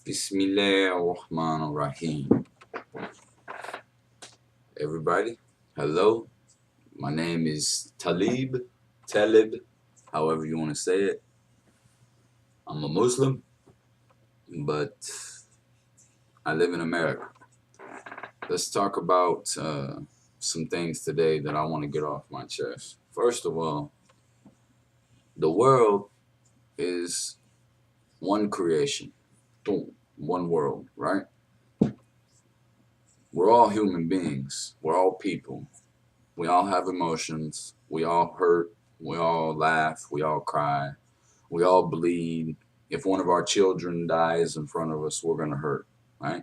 Bismillahirrahmanirrahim. Everybody, hello. My name is Talib, however you want to say it. I'm a Muslim, but I live in America. Let's talk about some things today that I want to get off my chest. First of all, the world is one creation. Boom. One world, right? We're all human beings. We're all people. We all have emotions. We all hurt. We all laugh. We all cry. We all bleed. If one of our children dies in front of us, we're going to hurt, right?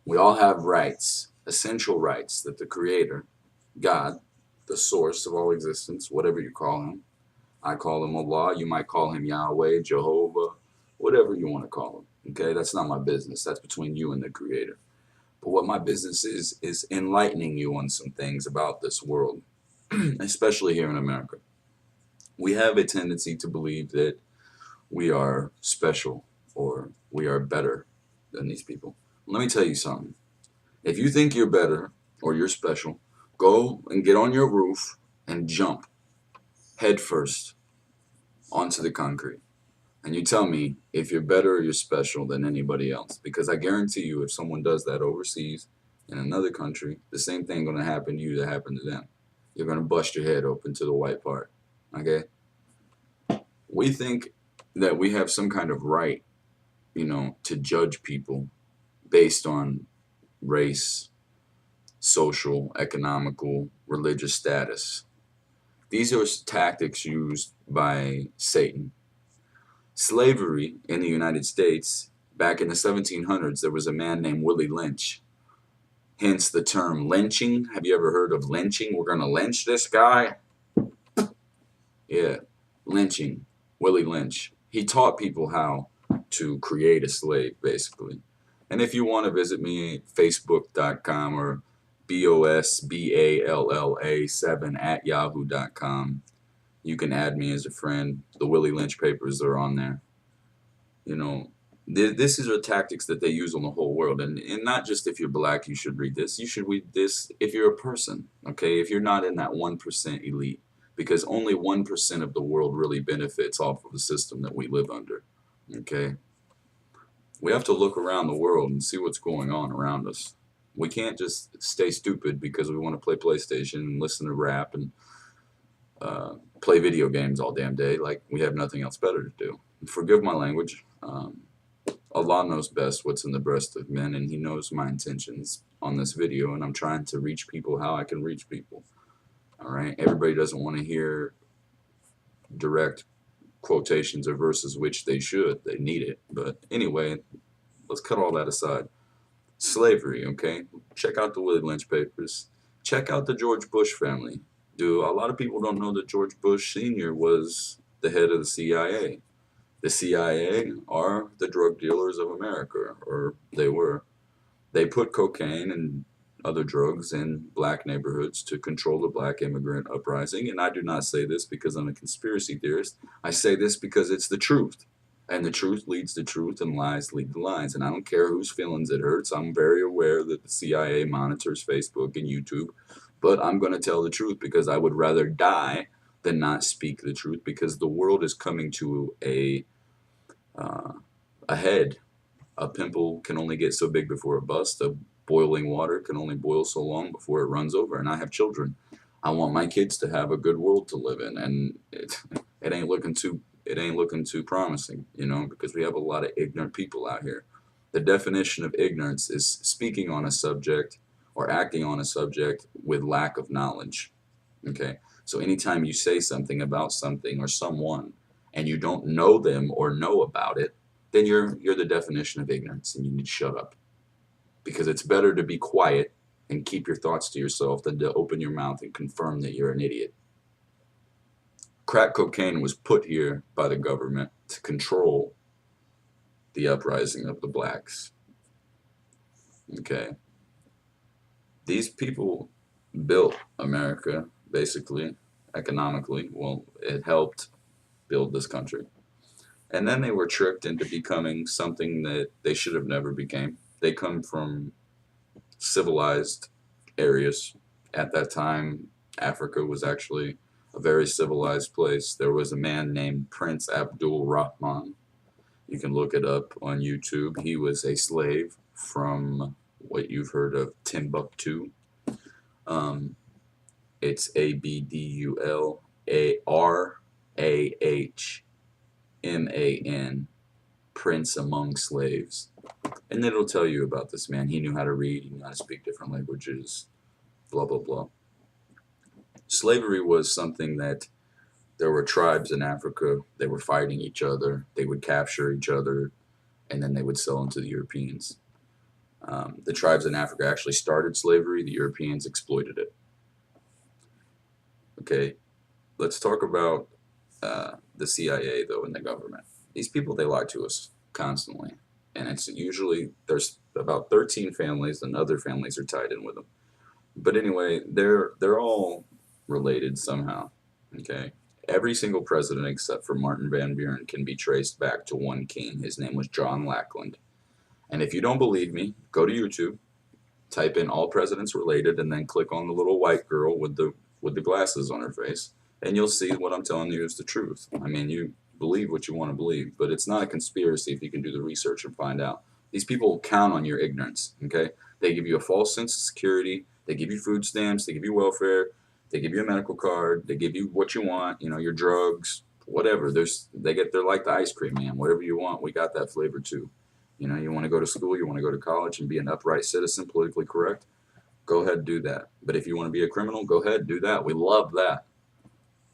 We all have rights, essential rights that the Creator, God, the source of all existence, whatever you call Him, I call Him Allah, you might call Him Yahweh, Jehovah, whatever you want to call Him, okay? That's not my business. That's between you and the Creator. But what my business is enlightening you on some things about this world, especially here in America. We have a tendency to believe that we are special or we are better than these people. Let me tell you something. If you think you're better or you're special, go and get on your roof and jump head first onto the concrete. And you tell me if you're better or you're special than anybody else. Because I guarantee you, if someone does that overseas in another country, the same thing going to happen to you that happened to them. You're going to bust your head open to the white part. Okay? We think that we have some kind of right, to judge people based on race, social, economical, religious status. These are tactics used by Satan. Slavery in the United States, back in the 1700s, there was a man named Willie Lynch. Hence the term lynching. Have you ever heard of lynching? We're going to lynch this guy? Yeah, lynching. Willie Lynch. He taught people how to create a slave, basically. And if you want to visit me, facebook.com or bosballa7 at yahoo.com. You can add me as a friend. The Willie Lynch papers are on there. This is the tactics that they use on the whole world. And not just if you're black, you should read this. You should read this if you're a person, okay? If you're not in that 1% elite. Because only 1% of the world really benefits off of the system that we live under, okay? We have to look around the world and see what's going on around us. We can't just stay stupid because we want to play PlayStation and listen to rap and play video games all damn day like we have nothing else better to do. Forgive my language. Allah knows best what's in the breast of men, and He knows my intentions on this video, and I'm trying to reach people how I can reach people. All right? Everybody doesn't want to hear direct quotations or verses, which they should. They need it. But anyway, let's cut all that aside. Slavery, okay? Check out the Willie Lynch papers. Check out the George Bush family. A lot of people don't know that George Bush Sr. was the head of the CIA. The CIA are the drug dealers of America, or they were. They put cocaine and other drugs in black neighborhoods to control the black immigrant uprising. And I do not say this because I'm a conspiracy theorist. I say this because it's the truth. And the truth leads to truth, and lies lead to lies. And I don't care whose feelings it hurts. I'm very aware that the CIA monitors Facebook and YouTube. But I'm going to tell the truth because I would rather die than not speak the truth, because the world is coming to a head. A pimple can only get so big before it busts. A boiling water can only boil so long before it runs over. And I have children. I want my kids to have a good world to live in, and it ain't looking too promising, because we have a lot of ignorant people out here. The definition of ignorance is speaking on a subject or acting on a subject with lack of knowledge. Okay, so anytime you say something about something or someone and you don't know them or know about it, then you're the definition of ignorance, and you need to shut up. Because it's better to be quiet and keep your thoughts to yourself than to open your mouth and confirm that you're an idiot. Crack cocaine was put here by the government to control the uprising of the blacks. Okay. These people built America, basically, economically. Well, it helped build this country. And then they were tricked into becoming something that they should have never became. They come from civilized areas. At that time, Africa was actually a very civilized place. There was a man named Prince Abdul Rahman. You can look it up on YouTube. He was a slave from what you've heard of Timbuktu. Um, it's ABDULARAHMAN, Prince Among Slaves. And it'll tell you about this man. He knew how to read, he knew how to speak different languages, blah, blah, blah. Slavery was something that there were tribes in Africa. They were fighting each other. They would capture each other, and then they would sell them to the Europeans. The tribes in Africa actually started slavery. The Europeans exploited it. Okay, let's talk about the CIA, though, and the government. These people, they lie to us constantly. And it's usually, there's about 13 families, and other families are tied in with them. But anyway, they're all related somehow. Okay, every single president except for Martin Van Buren can be traced back to one king. His name was John Lackland. And if you don't believe me, go to YouTube, type in "all presidents related," and then click on the little white girl with the glasses on her face, and you'll see what I'm telling you is the truth. I mean, you believe what you want to believe, but it's not a conspiracy if you can do the research and find out. These people count on your ignorance. Okay, they give you a false sense of security. They give you food stamps. They give you welfare. They give you a medical card. They give you what you want. You know, your drugs, whatever. They're like the ice cream man. Whatever you want, we got that flavor too. You know, you want to go to school, you want to go to college and be an upright citizen, politically correct, go ahead and do that. But if you want to be a criminal, go ahead and do that. We love that.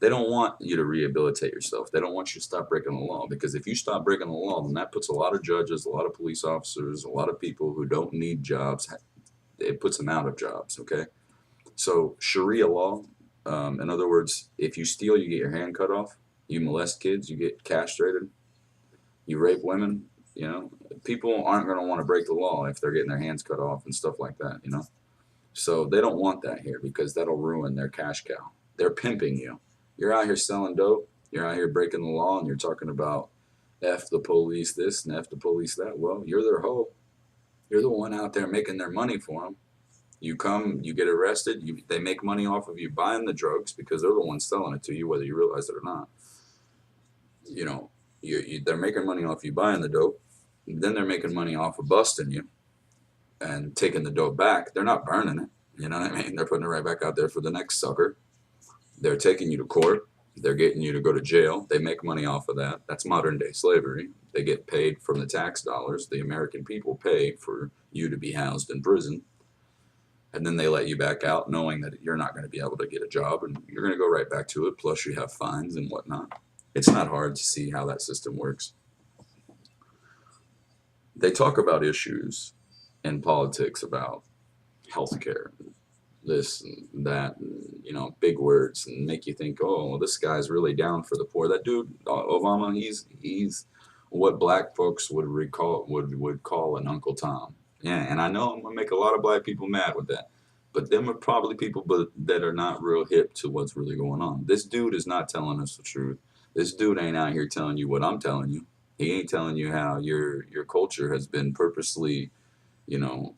They don't want you to rehabilitate yourself. They don't want you to stop breaking the law, because if you stop breaking the law, then that puts a lot of judges, a lot of police officers, a lot of people who don't need jobs, it puts them out of jobs, okay? So Sharia law, in other words, if you steal, you get your hand cut off. You molest kids, you get castrated. You rape women, you know, people aren't going to want to break the law if they're getting their hands cut off and stuff like that, you know. So they don't want that here, because that'll ruin their cash cow. They're pimping you. You're out here selling dope. You're out here breaking the law, and you're talking about F the police this and F the police that. Well, you're their hoe. You're the one out there making their money for them. You come, you get arrested. They make money off of you buying the drugs, because they're the ones selling it to you, whether you realize it or not. You know, they're making money off you buying the dope. Then they're making money off of busting you and taking the dope back. They're not burning it. You know what I mean? They're putting it right back out there for the next sucker. They're taking you to court. They're getting you to go to jail. They make money off of that. That's modern day slavery. They get paid from the tax dollars. The American people pay for you to be housed in prison. And then they let you back out, knowing that you're not going to be able to get a job, and you're going to go right back to it. Plus you have fines and whatnot. It's not hard to see how that system works. They talk about issues in politics about healthcare, this and that, and, you know, big words, and make you think, oh, well, this guy's really down for the poor. That dude, Obama, he's what black folks would call an Uncle Tom. Yeah, and I know I'm gonna make a lot of black people mad with that, but them are probably people that are not real hip to what's really going on. This dude is not telling us the truth. This dude ain't out here telling you what I'm telling you. He ain't telling you how your culture has been purposely, you know,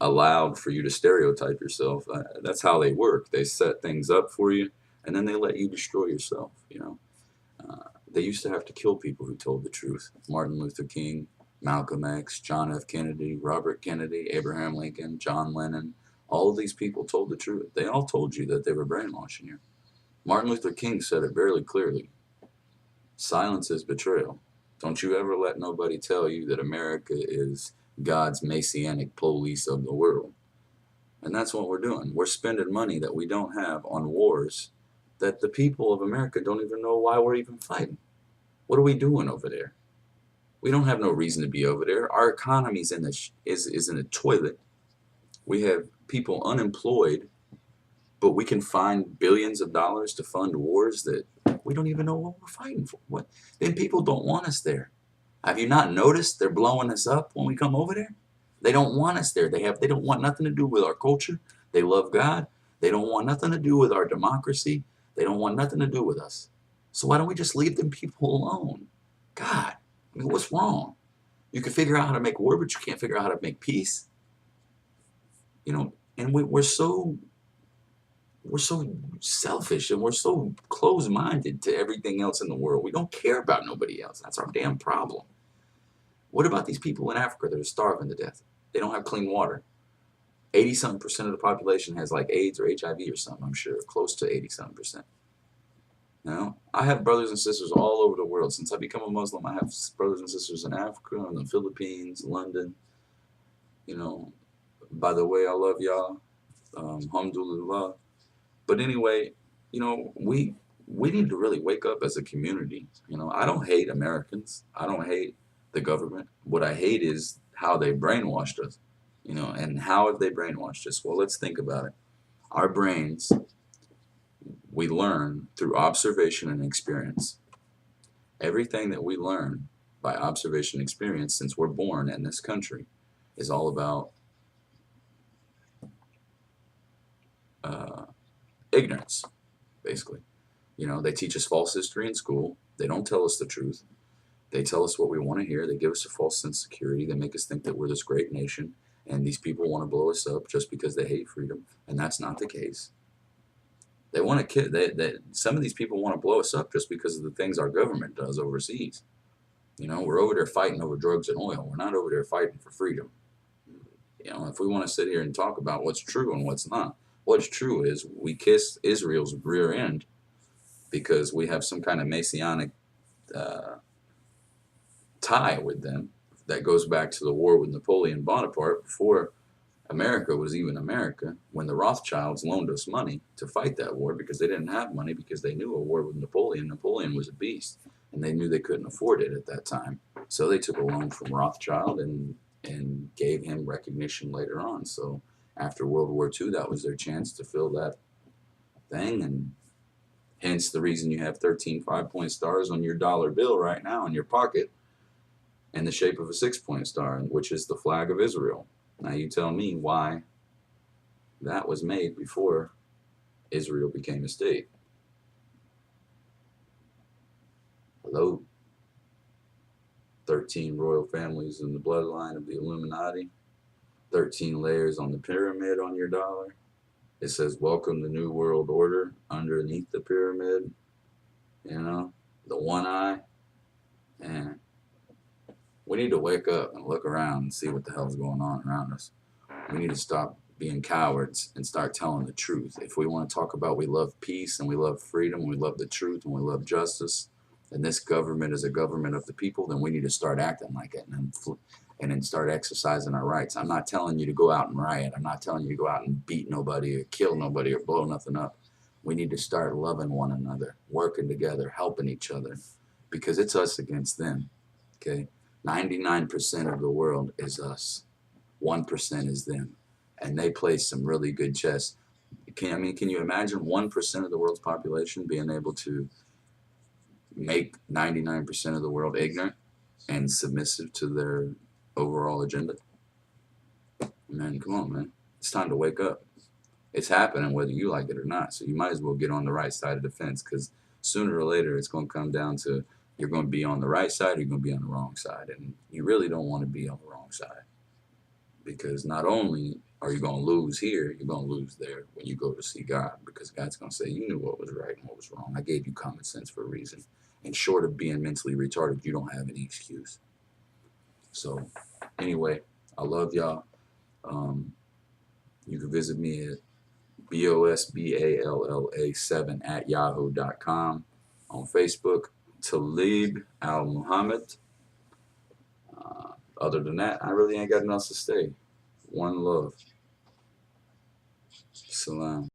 allowed for you to stereotype yourself. That's how they work. They set things up for you, and then they let you destroy yourself. You know, they used to have to kill people who told the truth. Martin Luther King, Malcolm X, John F. Kennedy, Robert Kennedy, Abraham Lincoln, John Lennon. All of these people told the truth. They all told you that they were brainwashing you. Martin Luther King said it very clearly. Silence is betrayal. Don't you ever let nobody tell you that America is God's messianic police of the world. And that's what we're doing. We're spending money that we don't have on wars that the people of America don't even know why we're even fighting. What are we doing over there? We don't have no reason to be over there. Our economy's is in a toilet. We have people unemployed, but we can find billions of dollars to fund wars that we don't even know what we're fighting for. What? Then people don't want us there. Have you not noticed they're blowing us up when we come over there? They don't want us there. They don't want nothing to do with our culture. They love God. They don't want nothing to do with our democracy. They don't want nothing to do with us. So why don't we just leave them people alone? God, I mean, what's wrong? You can figure out how to make war, but you can't figure out how to make peace. You know, and we're so selfish and we're so close-minded to everything else in the world. We don't care about nobody else. That's our damn problem. What about these people in Africa that are starving to death? They don't have clean water. 80-something% of the population has like AIDS or HIV or something, I'm sure, close to 80-something%. You know, I have brothers and sisters all over the world. Since I become a Muslim, I have brothers and sisters in Africa, in the Philippines, London. You know, by the way, I love y'all. Alhamdulillah. But anyway, you know, we need to really wake up as a community. You know, I don't hate Americans. I don't hate the government. What I hate is how they brainwashed us. You know, and how have they brainwashed us? Well, let's think about it. Our brains, we learn through observation and experience. Everything that we learn by observation and experience since we're born in this country is all about ignorance, basically. You know, they teach us false history in school. They don't tell us the truth. They tell us what we want to hear. They give us a false sense of security. They make us think that we're this great nation, and these people want to blow us up just because they hate freedom, and that's not the case. They want to kill. Some of these people want to blow us up just because of the things our government does overseas. You know, we're over there fighting over drugs and oil. We're not over there fighting for freedom. You know, if we want to sit here and talk about what's true and what's not, what's true is we kiss Israel's rear end because we have some kind of messianic tie with them that goes back to the war with Napoleon Bonaparte before America was even America, when the Rothschilds loaned us money to fight that war because they didn't have money because they knew a war with Napoleon. Napoleon was a beast, and they knew they couldn't afford it at that time. So they took a loan from Rothschild and gave him recognition later on. So after World War II, that was their chance to fill that thing, and hence the reason you have 13 5-point stars on your dollar bill right now in your pocket in the shape of a 6-point star, which is the flag of Israel. Now you tell me why that was made before Israel became a state. Hello? 13 royal families in the bloodline of the Illuminati. 13 layers on the pyramid on your dollar. It says, welcome the New World Order underneath the pyramid. You know, the one eye. And we need to wake up and look around and see what the hell's going on around us. We need to stop being cowards and start telling the truth. If we want to talk about we love peace and we love freedom, and we love the truth and we love justice, and this government is a government of the people, then we need to start acting like it and then start exercising our rights. I'm not telling you to go out and riot. I'm not telling you to go out and beat nobody or kill nobody or blow nothing up. We need to start loving one another, working together, helping each other, because it's us against them. Okay? 99% of the world is us. 1% is them. And they play some really good chess. Can you imagine 1% of the world's population being able to make 99% of the world ignorant and submissive to their overall agenda? Man, come on, man. It's time to wake up. It's happening whether you like it or not. So you might as well get on the right side of the fence, because sooner or later it's going to come down to you're going to be on the right side or you're going to be on the wrong side. And you really don't want to be on the wrong side, because not only are you going to lose here, you're going to lose there when you go to see God, because God's going to say, you knew what was right and what was wrong. I gave you common sense for a reason. And short of being mentally retarded, you don't have any excuse. So anyway, I love y'all. You can visit me at bosballa7@yahoo.com, on Facebook, Talib Al Muhammad. Other than that, I really ain't got nothing else to say. One love. Salam.